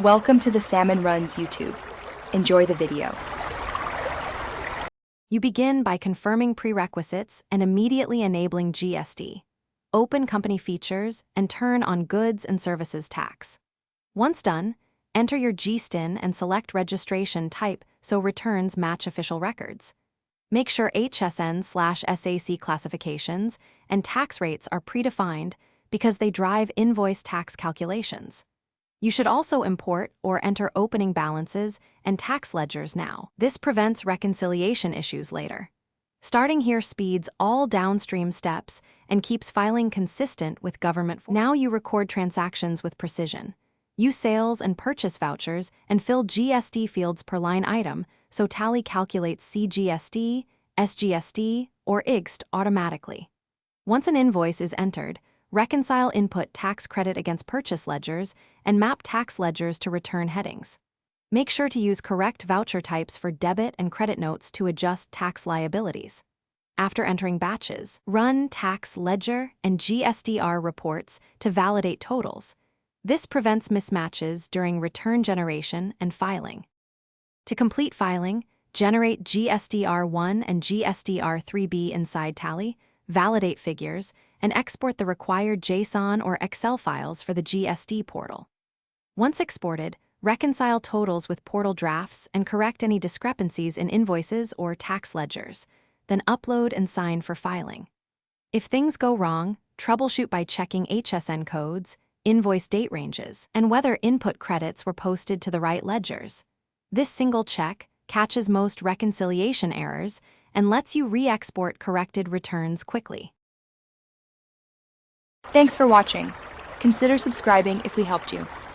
Welcome to the Salmon Runs YouTube. Enjoy the video. You begin by confirming prerequisites and immediately enabling GST. Open company features and turn on goods and services tax. Once done, enter your GSTIN and select registration type so returns match official records. Make sure HSN/SAC classifications and tax rates are predefined because they drive invoice tax calculations. You should also import or enter opening balances and tax ledgers now. This prevents reconciliation issues later. Starting here speeds all downstream steps and keeps filing consistent with government. Now you record transactions with precision. Use sales and purchase vouchers and fill GST fields per line item so Tally calculates CGST, SGST, or IGST automatically. Once an invoice is entered, reconcile input tax credit against purchase ledgers and map tax ledgers to return headings. Make sure to use correct voucher types for debit and credit notes to adjust tax liabilities. After entering batches, run tax ledger and GSDR reports to validate totals. This prevents mismatches during return generation and filing. To complete filing, generate GSDR1 and GSDR3B inside Tally, validate figures, and export the required JSON or Excel files for the GST portal. Once exported, reconcile totals with portal drafts and correct any discrepancies in invoices or tax ledgers, then upload and sign for filing. If things go wrong, troubleshoot by checking HSN codes, invoice date ranges, and whether input credits were posted to the right ledgers. This single check catches most reconciliation errors and lets you re-export corrected returns quickly. Thanks for watching. Consider subscribing if we helped you.